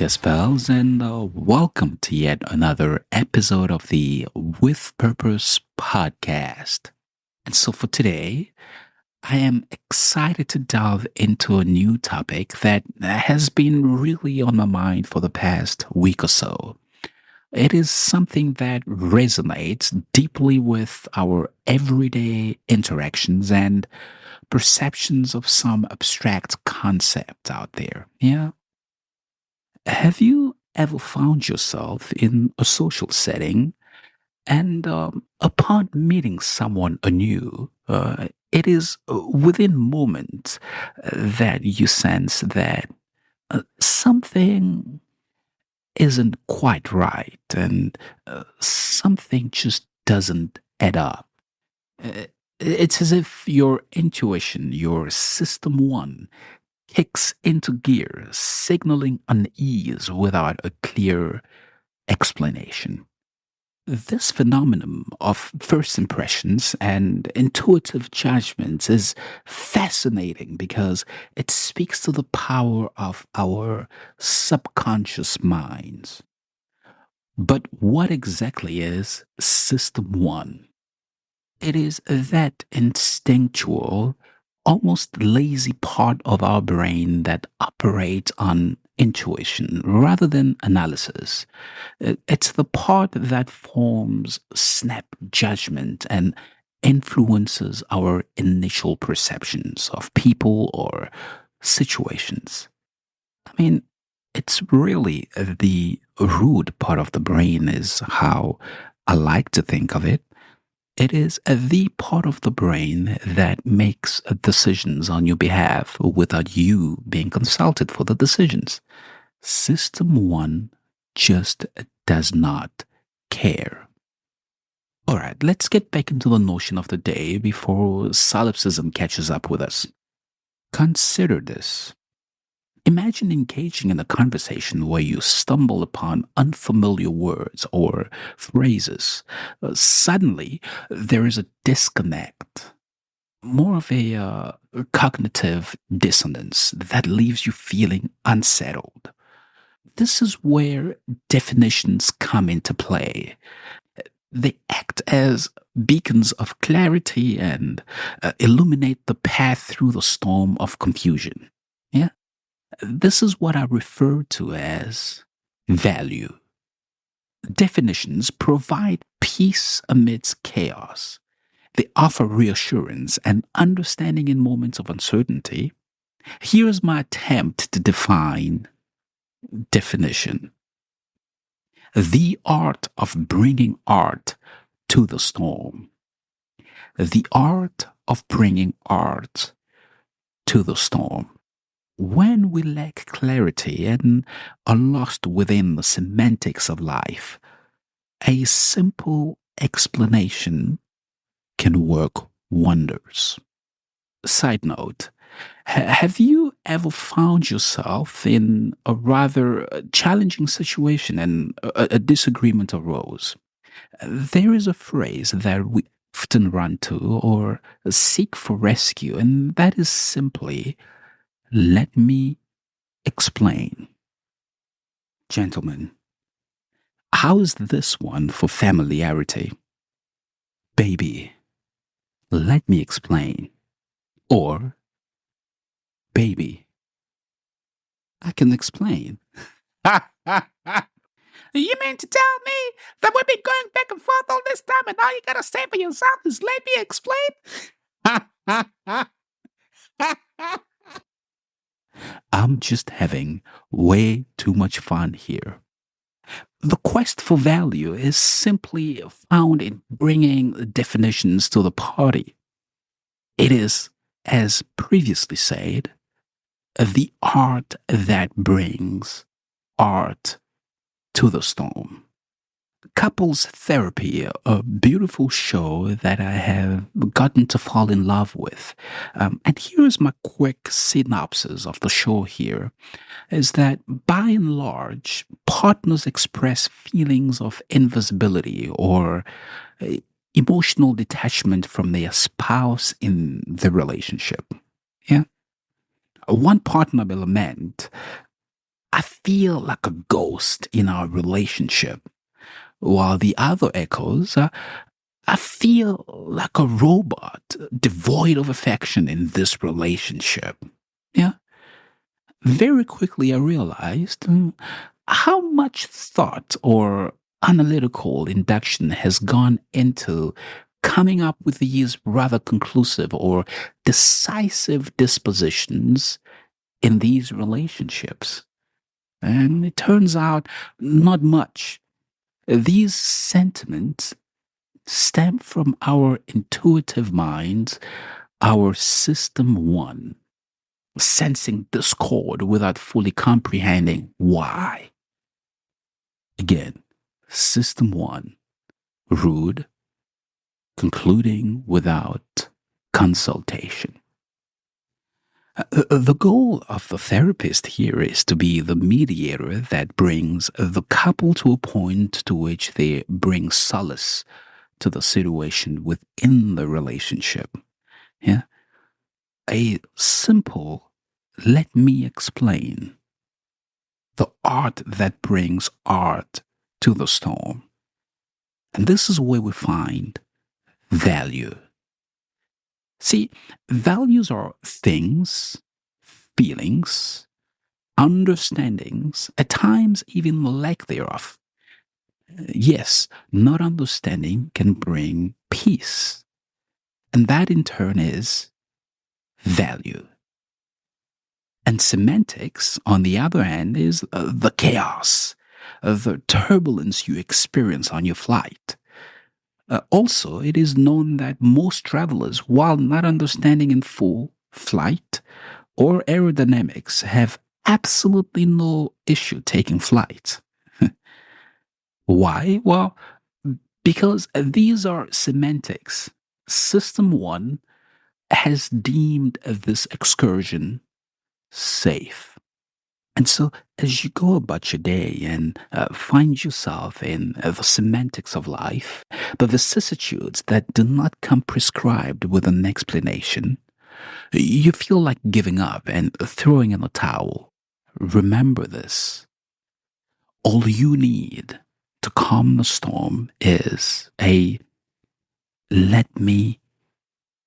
podcast pals, and welcome to yet another episode of the With Purpose podcast. And so for today, I am excited to delve into a new topic that has been really on my mind for the past week or so. It is something that resonates deeply with our everyday interactions and perceptions of some abstract concept out there. Yeah. Have you ever found yourself in a social setting and upon meeting someone anew, it is within moments that you sense that something isn't quite right and something just doesn't add up? Uh, it's as if your intuition, your system one, kicks into gear, signaling unease without a clear explanation. This phenomenon of first impressions and intuitive judgments is fascinating because it speaks to the power of our subconscious minds. But what exactly is System 1? It is that instinctual, almost lazy part of our brain that operates on intuition rather than analysis. It's the part that forms snap judgment and influences our initial perceptions of people or situations. I mean, it's really the rude part of the brain, is how I like to think of it. It is the part of the brain that makes decisions on your behalf without you being consulted for the decisions. System 1 just does not care. All right, let's get back into the notion of the day before solipsism catches up with us. Consider this. Imagine engaging in a conversation where you stumble upon unfamiliar words or phrases. Suddenly, there is a disconnect, more of a cognitive dissonance that leaves you feeling unsettled. This is where definitions come into play. They act as beacons of clarity and illuminate the path through the storm of confusion. Yeah. This is what I refer to as value. Definitions provide peace amidst chaos. They offer reassurance and understanding in moments of uncertainty. Here's my attempt to define definition: the art of bringing art to the storm. The art of bringing art to the storm. When we lack clarity and are lost within the semantics of life, a simple explanation can work wonders. Side note, have you ever found yourself in a rather challenging situation and a disagreement arose? There is a phrase that we often run to or seek for rescue, and that is simply, let me explain. Gentlemen, how's this one for familiarity? Baby, let me explain. Or, baby, I can explain. You mean to tell me that we've been going back and forth all this time and all you gotta say for yourself is let me explain? I'm just having way too much fun here. The quest for value is simply found in bringing definitions to the party. It is, as previously said, the art that brings art to the storm. Couples Therapy, a beautiful show that I have gotten to fall in love with. And here's my quick synopsis of the show here, is that by and large, partners express feelings of invisibility or emotional detachment from their spouse in the relationship. Yeah. One partner will lament, I feel like a ghost in our relationship, while the other echoes, I feel like a robot devoid of affection in this relationship. Yeah. Very quickly, I realized how much thought or analytical induction has gone into coming up with these rather conclusive or decisive dispositions in these relationships. And it turns out not much. These sentiments stem from our intuitive minds, our system one, sensing discord without fully comprehending why. Again, system one, rude, concluding without consultation. The goal of the therapist here is to be the mediator that brings the couple to a point to which they bring solace to the situation within the relationship. Yeah. A simple, let me explain, the art that brings art to the storm. And this is where we find value. See, values are things, feelings, understandings, at times even the lack thereof. Yes, not understanding can bring peace. And that in turn is value. And semantics, on the other hand, is the chaos, the turbulence you experience on your flight. Also, it is known that most travelers, while not understanding in full flight or aerodynamics, have absolutely no issue taking flight. Why? Well, because these are semantics. System one has deemed this excursion safe. And so, as you go about your day and find yourself in the semantics of life, the vicissitudes that do not come prescribed with an explanation, you feel like giving up and throwing in the towel. Remember this. All you need to calm the storm is a let me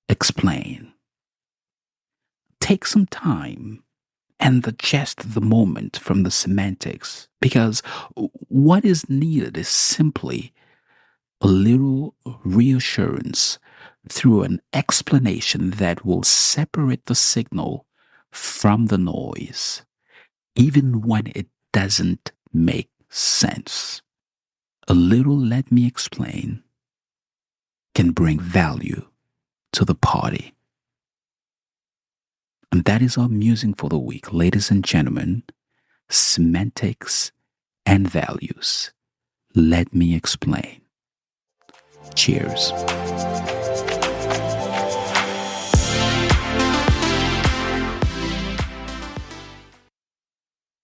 explain. Take some time and digest the moment from the semantics, because what is needed is simply a little reassurance through an explanation that will separate the signal from the noise, even when it doesn't make sense. A little let me explain can bring value to the party. And that is our musing for the week, ladies and gentlemen. Semantics and values. Let me explain. Cheers.